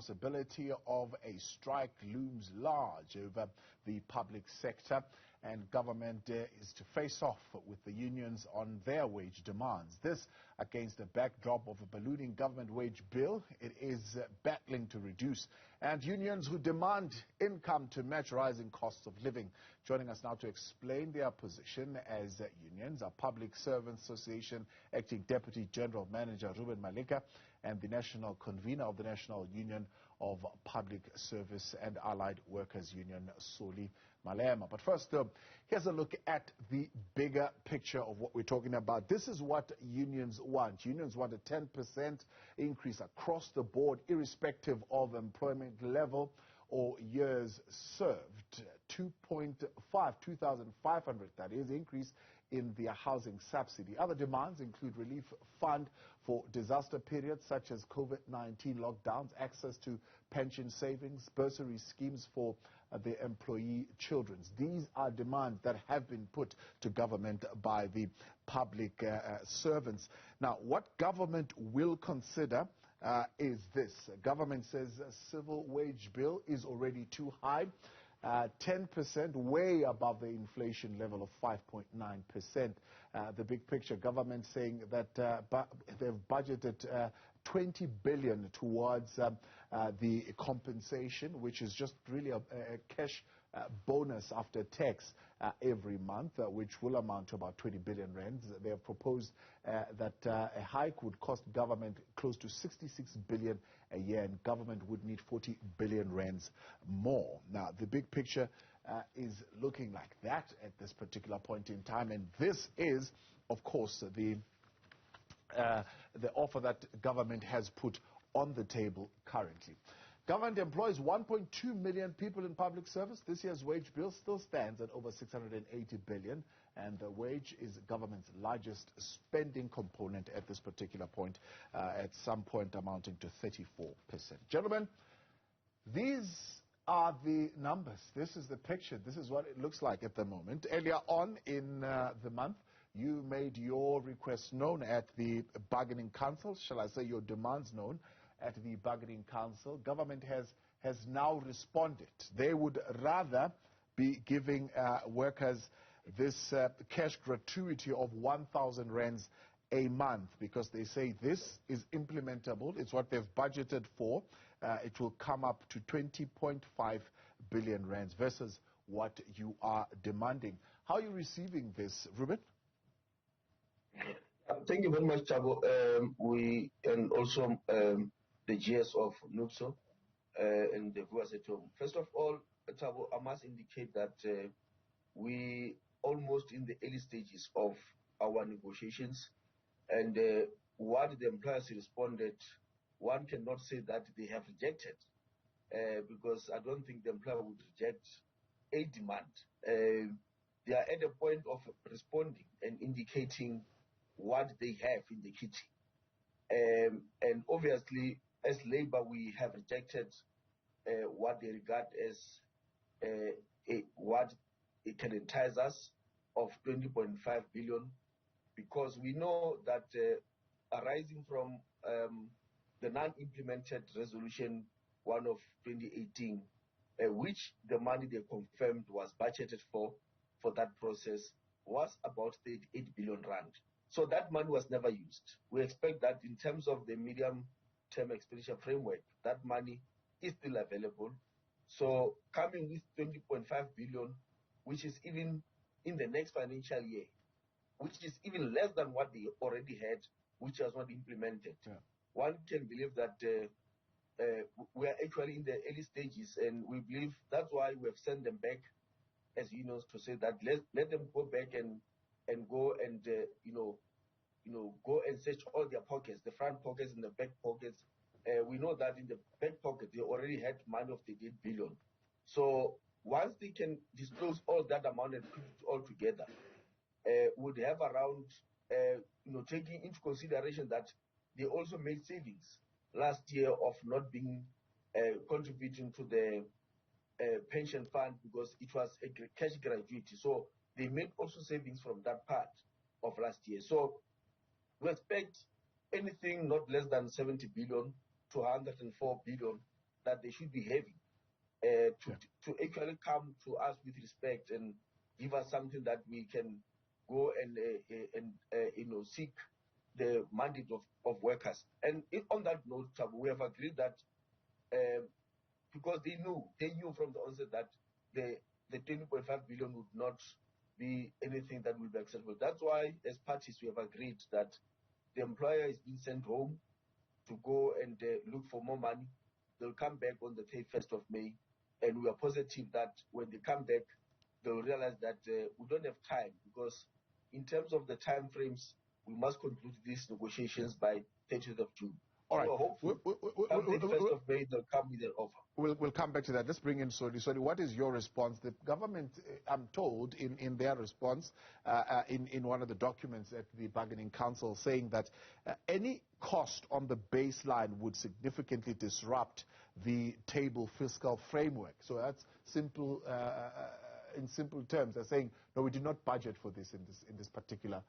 possibility of a strike looms large over the public sector, and government is to face off with the unions on their wage demands. This against the backdrop of a ballooning government wage bill it is battling to reduce, and unions who demand income to match rising costs of living. Joining us now to explain their position as unions are Public Servants Association Acting Deputy General Manager Reuben Maleka and the National Convener of the National Union of Public Service and Allied Workers Union, Solly Malema. But first, here's a look at the bigger picture of what we're talking about. This is what unions want. Unions want a 10% increase across the board, irrespective of employment level or years served. 2,500, that is, increase in their housing subsidy. Other demands include relief fund for disaster periods such as COVID-19 lockdowns, access to pension savings, bursary schemes for the employee children. These are demands that have been put to government by the public servants. Now, what government will consider is this. Government says a civil wage bill is already too high. 10%, way above the inflation level of 5.9%. The big picture, government saying that they've budgeted 20 billion towards the compensation, which is just really a cash bonus after tax every month, which will amount to about 20 billion rands. They have proposed that a hike would cost government close to 66 billion a year, and government would need 40 billion rands more. Now, the big picture is looking like that at this particular point in time, and this is, of course, the offer that government has put on the table currently. Government employs 1.2 million people in public service. This year's wage bill still stands at over 680 billion, and the wage is government's largest spending component at this particular point, at some point amounting to 34%. Gentlemen, these are the numbers. This is the picture. This is what it looks like at the moment. Earlier on in the month, you made your requests known at the bargaining council, shall I say your demands known at the bargaining council. Government has now responded. They would rather be giving workers this cash gratuity of 1,000 rands a month, because they say this is implementable. It's what they've budgeted for. It will come up to 20.5 billion rands versus what you are demanding. How are you receiving this, Reuben? Thank you very much, Thabo. We and also the GS of Newzroom and the viewers at home. First of all, Thabo, I must indicate that we almost in the early stages of our negotiations, and what the employers responded, one cannot say that they have rejected, because I don't think the employer would reject a demand. They are at a point of responding and indicating what they have in the kitchen. And obviously, as Labour, we have rejected what they regard as what it can entice us of 20.5 billion, because we know that arising from the non-implemented resolution 1 of 2018, which the money they confirmed was budgeted for that process, was about 38 billion rand. So that money was never used. We expect that in terms of the medium-term expenditure framework, that money is still available. So coming with 20.5 billion, which is even in the next financial year, which is even less than what they already had, which was not implemented. Yeah. One can believe that we are actually in the early stages, and we believe that's why we have sent them back as unions to say that let them go back and go and go and search all their pockets, the front pockets and the back pockets. We know that in the back pocket they already had money of 38 billion. So once they can disclose all that amount and put it all together, would have around taking into consideration that they also made savings last year of not being contributing to the pension fund because it was a cash gratuity. So they made also savings from that part of last year. So we expect anything not less than 70 billion to 104 billion that they should be having to actually come to us with respect and give us something that we can go and seek the mandate of workers. And on that note, we have agreed that because they knew from the onset that the 20.5 billion would not be anything that will be acceptable. That's why, as parties, we have agreed that the employer is being sent home to go and look for more money. They'll come back on the 31st of May, and we are positive that when they come back, they'll realize that we don't have time, because in terms of the time frames, we must conclude these negotiations by 30th of June. All right. So hopefully, come 31st of May, they'll come with an offer. We'll come back to that. Let's bring in Solly. Solly, what is your response? The government, I'm told, in their response, in one of the documents at the Bargaining Council, saying that any cost on the baseline would significantly disrupt the table fiscal framework. So that's simple. In simple terms, they're saying, no, we did not budget for this in this particular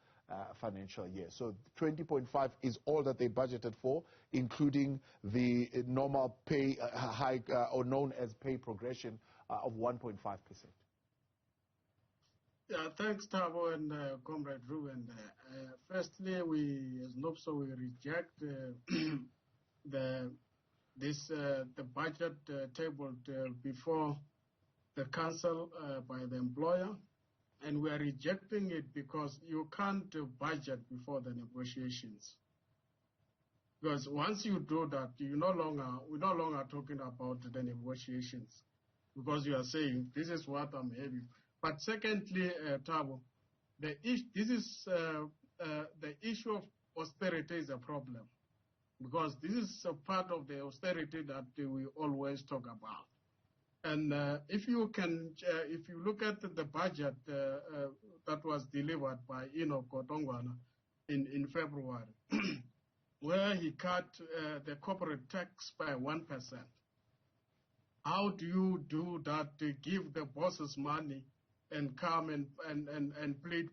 financial year. So 20.5 is all that they budgeted for, including the normal pay hike, or known as pay progression, of 1.5%. Yeah, thanks, Thabo and Comrade Reuben. Firstly, as NUPSO, we reject the budget tabled before the council by the employer, and we are rejecting it because you can't budget before the negotiations. Because once you do that, we're no longer talking about the negotiations, because you are saying this is what I'm having. But secondly, Thabo, the issue of austerity is a problem, because this is a part of the austerity that we always talk about. And if you look at the budget that was delivered by Enoch Godongwana in February, where he cut the corporate tax by 1%, how do you do that to give the bosses money and come and plead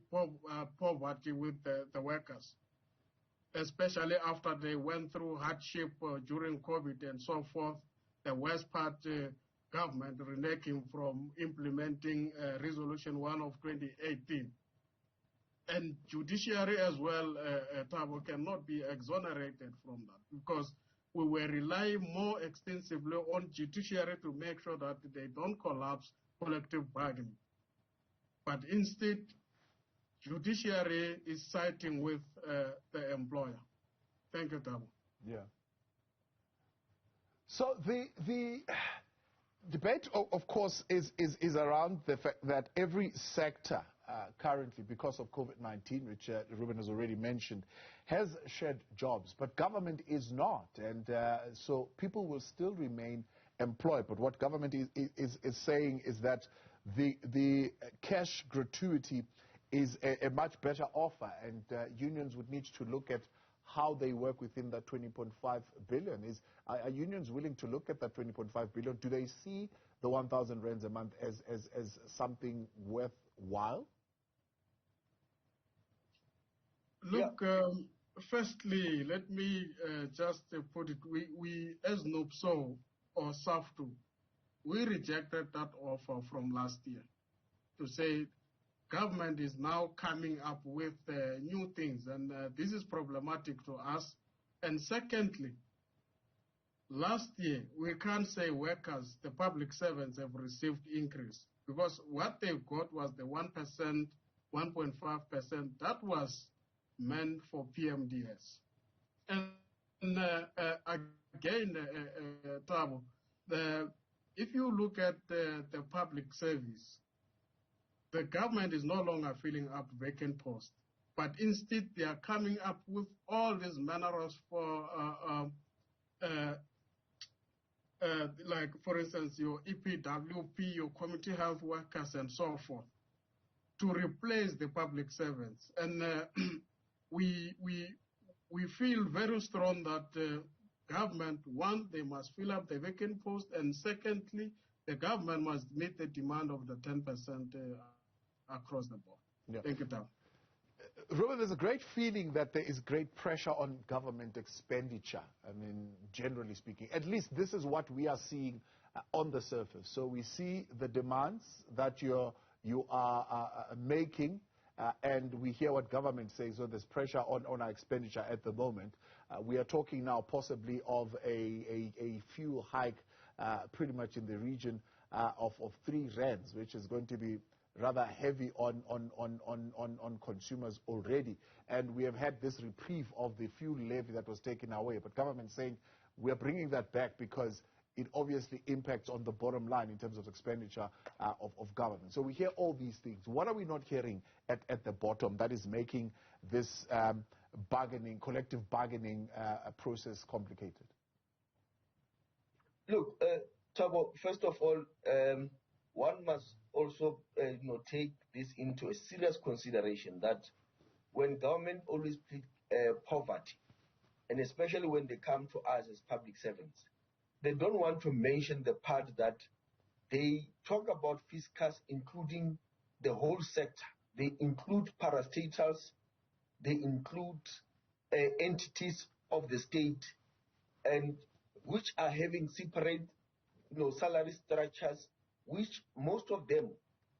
poverty with the workers, especially after they went through hardship during COVID and so forth? The West Part government reneging from implementing Resolution 1 of 2018. And judiciary as well, Thabo, cannot be exonerated from that, because we were relying more extensively on judiciary to make sure that they don't collapse collective bargaining. But instead, judiciary is siding with the employer. Thank you, Thabo. Yeah. So the debate, of course, is around the fact that every sector currently, because of COVID-19, which Reuben has already mentioned, has shed jobs, but government is not. And so people will still remain employed. But what government is saying is that the cash gratuity is a much better offer, and unions would need to look at how they work within that 20.5 billion. Are unions willing to look at that 20.5 billion? Do they see the 1,000 rands a month as something worthwhile? Look, firstly, let me just put it, we as NUPSO or SAFTU, we rejected that offer from last year to say government is now coming up with new things, and this is problematic to us. And secondly, last year, we can't say workers, the public servants have received increase, because what they got was the 1%, 1.5%, that was meant for PMDS. And again, Thabo, if you look at the public service, the government is no longer filling up vacant posts, but instead they are coming up with all these manners for, like, for instance, your EPWP, your community health workers, and so forth, to replace the public servants. And we feel very strong that government, one, they must fill up the vacant post, and secondly, the government must meet the demand of the 10% across the board. Yeah. Thank you, Tom. Reuben, there's a great feeling that there is great pressure on government expenditure. I mean, generally speaking, at least this is what we are seeing on the surface. So we see the demands that you are making, and we hear what government says. So there's pressure on our expenditure at the moment. We are talking now possibly of a fuel hike pretty much in the region of 3 rands, which is going to be rather heavy on consumers already. And we have had this reprieve of the fuel levy that was taken away. But government saying we are bringing that back because it obviously impacts on the bottom line in terms of expenditure of government. So we hear all these things. What are we not hearing at the bottom that is making this collective bargaining process complicated? Look, Thabo, first of all, one must also take this into a serious consideration that when government always plead poverty, and especially when they come to us as public servants, they don't want to mention the part that they talk about fiscals, including the whole sector. They include parastatals, they include entities of the state, and which are having separate salary structures, which most of them,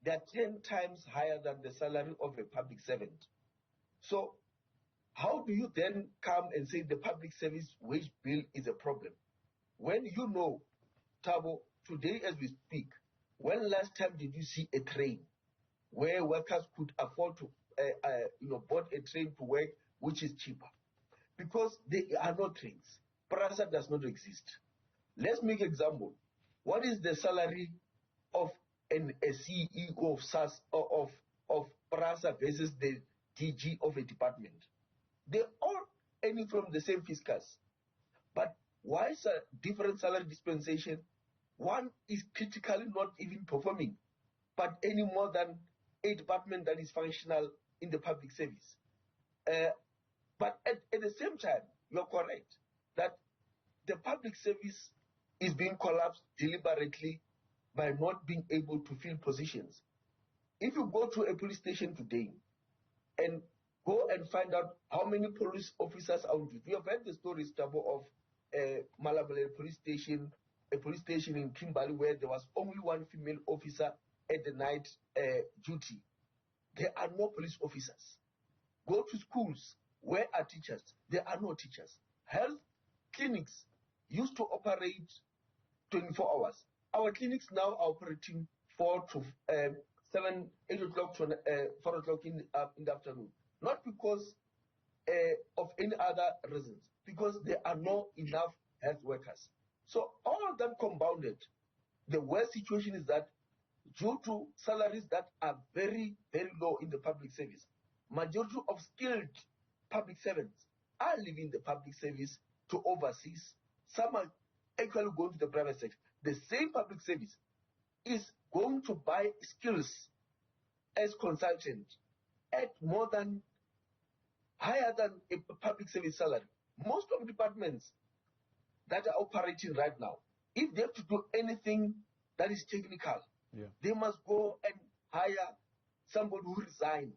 they are 10 times higher than the salary of a public servant. So how do you then come and say the public service wage bill is a problem? When you know, Thabo, today as we speak, when last time did you see a train where workers could afford to board a train to work which is cheaper? Because there are no trains. PRASA does not exist. Let's make example. What is the salary of a CEO of SAS or of PRASA versus the DG of a department? They all earning from the same fiscals. But why is a different salary dispensation? One is critically not even performing, but any more than a department that is functional in the public service. But at the same time, you're correct that the public service is being collapsed deliberately by not being able to fill positions. If you go to a police station today and go and find out how many police officers are on duty, we have heard the stories, Thabo, of Malabale police station, a police station in Kimberley where there was only 1 female officer at the night duty. There are no police officers. Go to schools. Where are teachers? There are no teachers. Health clinics used to operate 24 hours. Our clinics now are operating 4 to 7, 8 o'clock to 4 o'clock in the afternoon. Not because of any other reasons, because there are not enough health workers. So all of them compounded, the worst situation is that due to salaries that are very, very low in the public service, majority of skilled public servants are leaving the public service to overseas. Some are actually going to the private sector. The same public service is going to buy skills as consultant at more than higher than a public service salary. Most of the departments that are operating right now, if they have to do anything that is technical, they must go and hire somebody who resigned,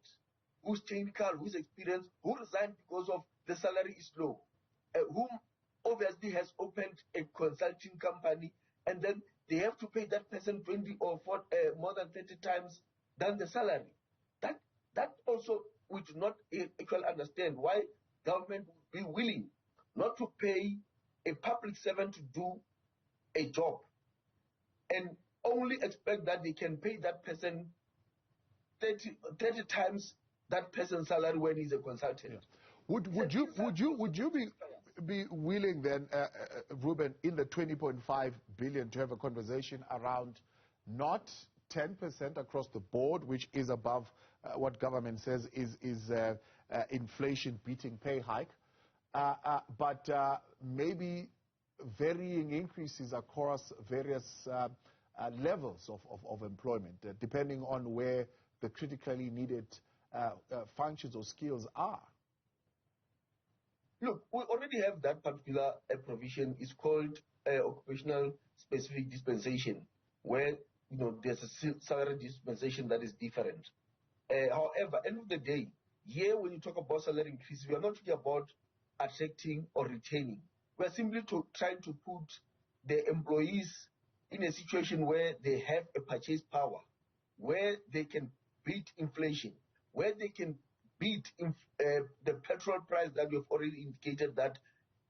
who's technical, who's experienced, who resigned because of the salary is low, whom obviously has opened a consulting company, and then they have to pay that person 20 or 40, more than 30 times than the salary. That also we do not actually understand why government would be willing not to pay a public servant to do a job and only expect that they can pay that person 30 times that person's salary when he's a consultant. Yeah. Would you be willing then, Reuben, in the 20.5 billion to have a conversation around not 10% across the board, which is above what government says is inflation beating pay hike, but maybe varying increases across various levels of employment, depending on where the critically needed functions or skills are? Look, we already have that particular provision. It's called occupational specific dispensation, where there's a salary dispensation that is different. However, end of the day, here when you talk about salary increase, we are not talking about attracting or retaining. We are simply trying to put the employees in a situation where they have a purchase power, where they can beat inflation, where they can beat the petrol price that we have already indicated that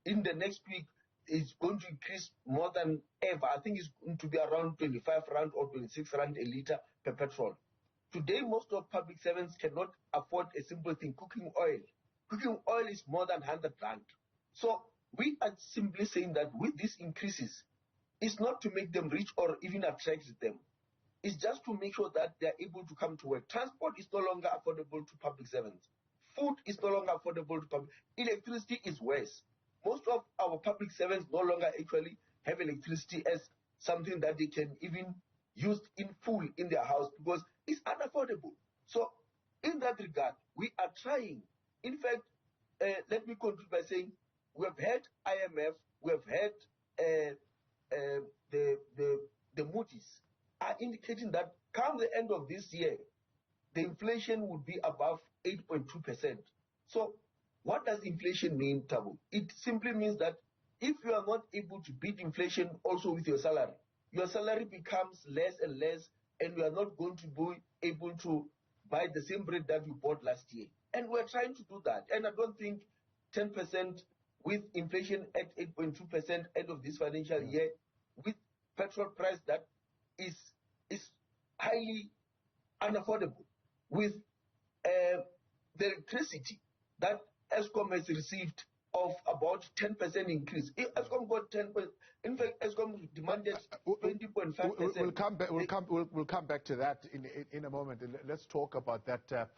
in the next week is going to increase more than ever. I think it's going to be around 25 rand or 26 rand a liter per petrol. Today, most of public servants cannot afford a simple thing, cooking oil. Cooking oil is more than 100 rand. So we are simply saying that with these increases, it's not to make them rich or even attract them. It's just to make sure that they are able to come to work. Transport is no longer affordable to public servants. Food is no longer affordable to public. Electricity is worse. Most of our public servants no longer actually have electricity as something that they can even use in full in their house because it's unaffordable. So in that regard, we are trying. In fact, let me conclude by saying we have had IMF, we have had the Moody's are indicating that come the end of this year, the inflation would be above 8.2%. So what does inflation mean, Tabu? It simply means that if you are not able to beat inflation also with your salary becomes less and less, and you are not going to be able to buy the same bread that you bought last year. And we're trying to do that. And I don't think 10% with inflation at 8.2% end of this financial year, with petrol price that is highly unaffordable, with the electricity that Eskom has received of about 10% increase. If Eskom got 10%, in fact, Eskom demanded 20.5%. We'll come back to that in a moment. Let's talk about that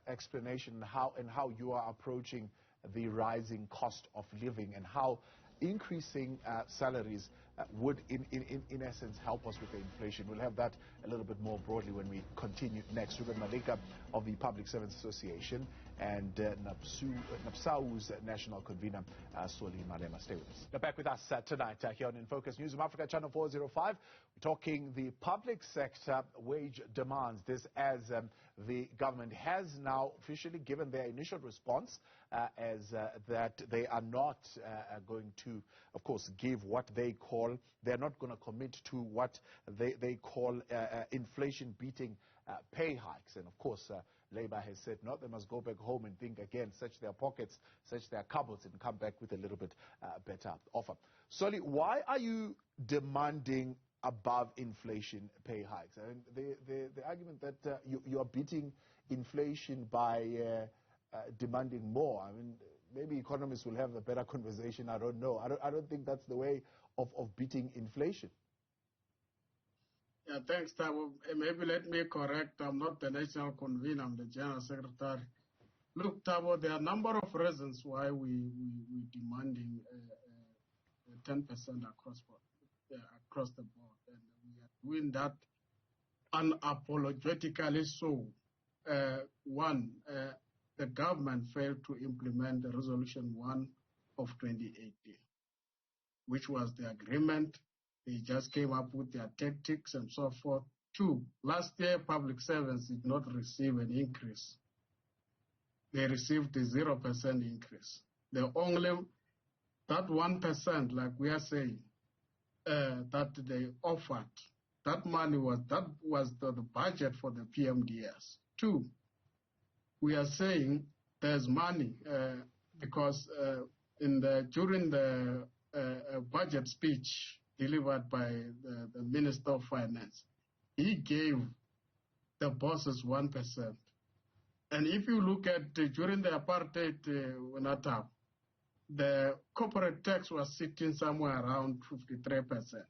explanation and how you are approaching the rising cost of living and how increasing salaries would, in essence, help us with the inflation. We'll have that a little bit more broadly when we continue next. Reuben Maleka of the Public Servants Association and NAPSAU's national convener, Solly Malema. Stay with us. Now back with us tonight here on In Focus Newzroom Afrika, channel 405. We're talking the public sector wage demands. This as the government has now officially given their initial response as that they are not going to, of course, give what they call, they're not going to commit to what they call inflation-beating pay hikes. And of course, Labour has said, no, they must go back home and think again, search their pockets, search their cupboards, and come back with a little bit better offer. Solly, why are you demanding above inflation pay hikes? I mean, the argument that you are beating inflation by demanding more. I mean, maybe economists will have a better conversation. I don't know. I don't think that's the way of beating inflation. Yeah, thanks, Tabo. Maybe let me correct. I'm not the national convener. I'm the general secretary. Look, Tabo, there are a number of reasons why we're demanding 10% across the board, and we are doing that unapologetically. So, one, the government failed to implement the Resolution 1 of 2018, which was the agreement. They just came up with their tactics and so forth. Two, last year public servants did not receive an increase. They received a 0% increase. The only, that 1%, like we are saying, that they offered, that money was the budget for the PMDS. Two, we are saying there's money because during the budget speech delivered by the Minister of Finance, he gave the bosses 1%. And if you look at during the apartheid Natal, the corporate tax was sitting somewhere around 53%.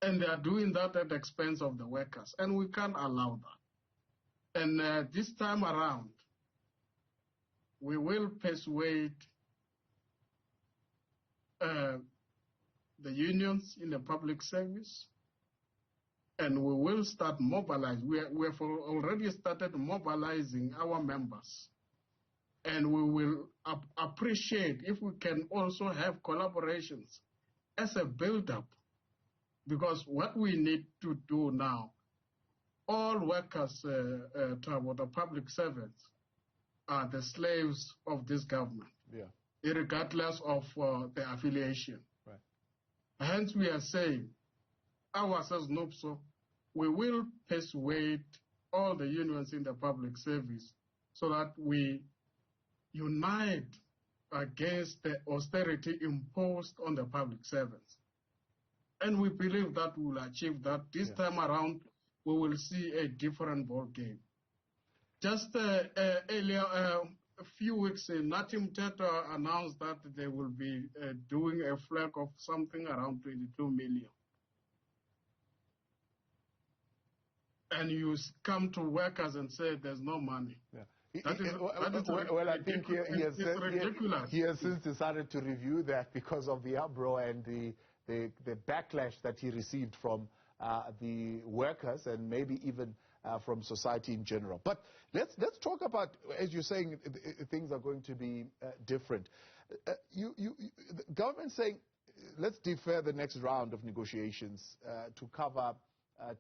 And they are doing that at the expense of the workers. And we can't allow that. And this time around, we will persuade the unions in the public service, and we will start mobilizing. We have already started mobilizing our members, and we will appreciate if we can also have collaborations as a build-up, because what we need to do now, all workers, the public servants, are the slaves of this government, regardless of the affiliation. Right. Hence, we are saying, ourselves, NUPSO, we will persuade all the unions in the public service so that we unite against the austerity imposed on the public servants. And we believe that we will achieve that. This time around, we will see a different ball game. Just earlier, a few weeks, Natim Teta announced that they will be doing a flag of something around 22 million. And you come to workers and say there's no money. Yeah. Well, I think he has since decided to review that because of the uproar and the backlash that he received from the workers and maybe even from society in general. But let's talk about, as you're saying, things are going to be different. The government saying, let's defer the next round of negotiations to cover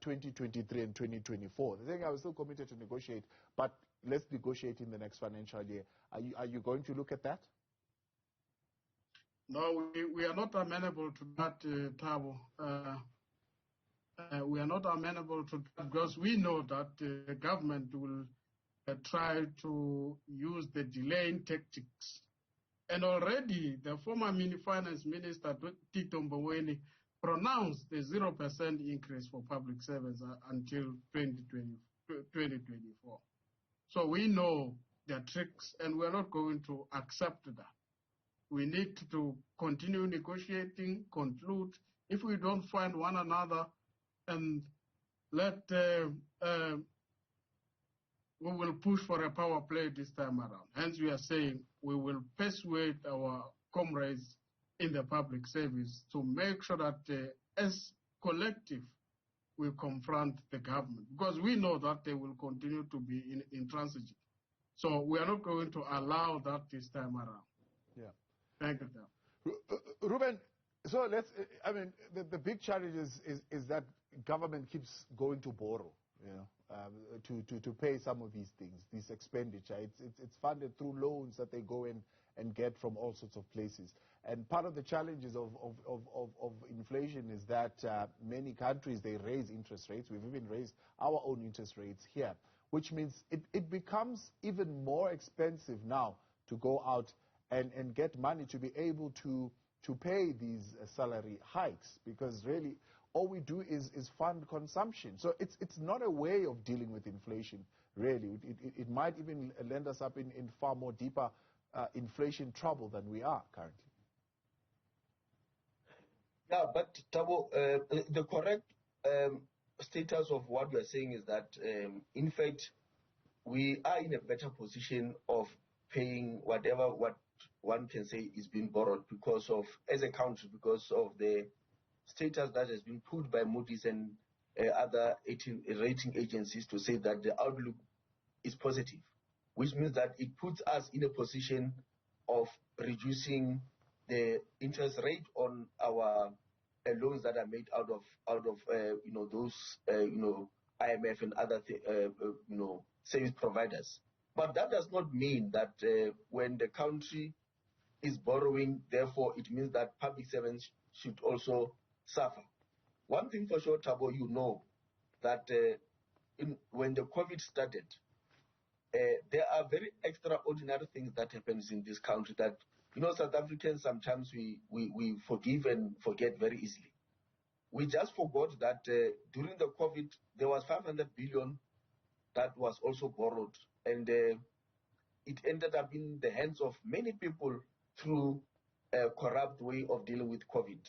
2023 and 2024. They're saying I was still committed to negotiate, but let's negotiate in the next financial year. Are you going to look at that? No, we are not amenable to that, Thabo. We are not amenable to that because we know that the government will try to use the delaying tactics. And already the former finance minister, Tito Mboweni, pronounced the 0% increase for public servants until 2024. So we know their tricks and we're not going to accept that. We need to continue negotiating, conclude. If we don't find one another, and we will push for a power play this time around. Hence, we are saying we will persuade our comrades in the public service to make sure that as collective, we confront the government because we know that they will continue to be intransigent. So we are not going to allow that this time around. Yeah. Thank you. Reuben, so the big challenge is that government keeps going to borrow, to pay some of these things, this expenditure. It's funded through loans that they go in and get from all sorts of places. And part of the challenges of inflation is that many countries, they raise interest rates. We've even raised our own interest rates here, which means it becomes even more expensive now to go out and get money to be able to pay these salary hikes, because really all we do is fund consumption. So it's not a way of dealing with inflation, really. It might even land us up in far more deeper inflation trouble than we are currently. Yeah, but Thabo, the correct status of what we are saying is that, in fact, we are in a better position of paying what one can say is being borrowed because of, as a country, because of the status that has been put by Moody's and other rating agencies to say that the outlook is positive, which means that it puts us in a position of reducing the interest rate on our loans that are made out of those IMF and other service providers. But that does not mean that when the country is borrowing, therefore it means that public servants should also suffer. One thing for sure, Thabo, you know that when the COVID started, there are very extraordinary things that happens in this country that, South Africans, sometimes we forgive and forget very easily. We just forgot that during the COVID, there was 500 billion that was also borrowed, and it ended up in the hands of many people through a corrupt way of dealing with COVID.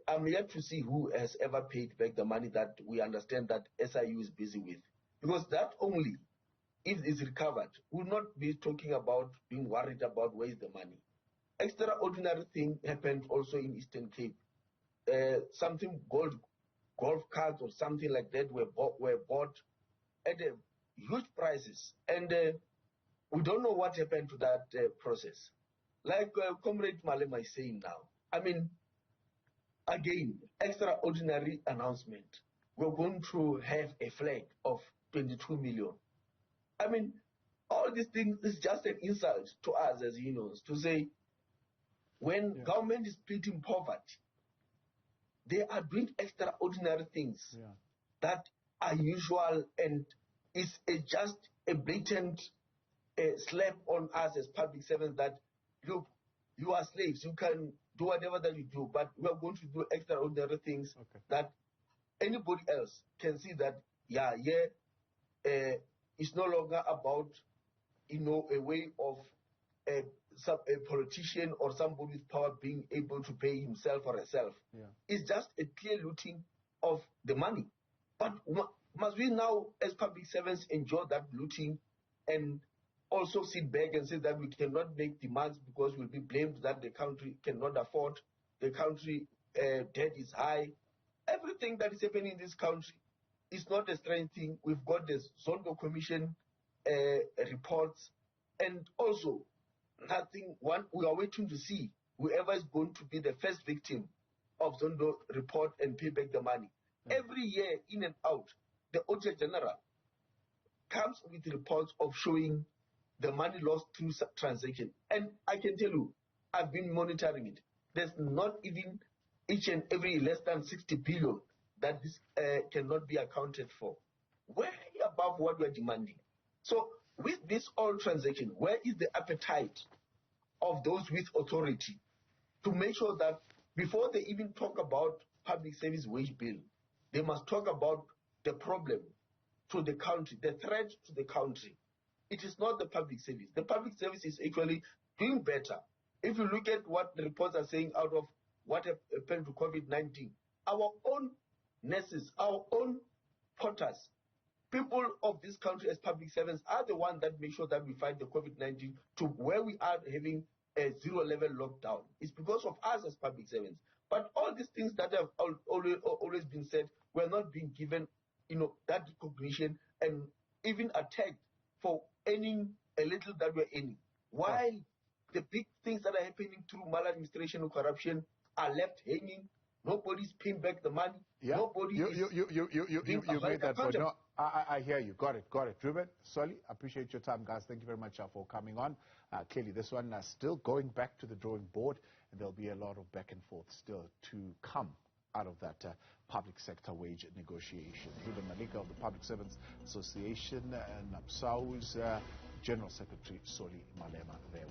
I'm yet to see who has ever paid back the money that we understand that SIU is busy with. Because that only, if it's recovered, will not be talking about being worried about where is the money. Extraordinary thing happened also in Eastern Cape. Something golf carts or something like that were bought at huge prices. And we don't know what happened to that process. Like Comrade Malema is saying now, again, extraordinary announcement. we're going to have a flag of 22 million. I mean, all these things is just an insult to us as unions to say when government is splitting poverty, they are doing extraordinary things that are usual and is just a blatant slap on us as public servants that, look, you are slaves, you can do whatever that you do, but we are going to do extraordinary things that anybody else can see that, it's no longer about, a way of a politician or somebody with power being able to pay himself or herself. It's just a clear looting of the money. But must we now, as public servants, enjoy that looting and also sit back and say that we cannot make demands because we'll be blamed that the country cannot afford, the country debt is high. Everything that is happening in this country is not a strange thing. We've got the Zondo Commission reports, and also we are waiting to see whoever is going to be the first victim of Zondo report and pay back the money. Every year, in and out, the Auditor General comes with reports of showing the money lost through transaction. And I can tell you, I've been monitoring it. There's not even each and every less than 60 billion that this cannot be accounted for. Way above what we're demanding. So with this all transaction, where is the appetite of those with authority to make sure that before they even talk about public service wage bill, they must talk about the problem to the country, the threat to the country. It is not the public service. The public service is actually doing better. If you look at what the reports are saying out of what happened to COVID-19, our own nurses, our own porters, people of this country as public servants are the ones that make sure that we fight the COVID-19 to where we are having a zero-level lockdown. It's because of us as public servants. But all these things that have always been said were not being given, that recognition and even attacked for earning a little that we're earning. While the big things that are happening through maladministration or corruption are left hanging. Nobody's paying back the money. Nobody you made that point. No, I hear you. Got it. Reuben, Solly, appreciate your time, guys. Thank you very much for coming on. Clearly, this one still going back to the drawing board, and there'll be a lot of back and forth still to come out of that public sector wage negotiation. Reuben Maleka of the Public Servants Association and NAPSAU's General Secretary Solly Malema there.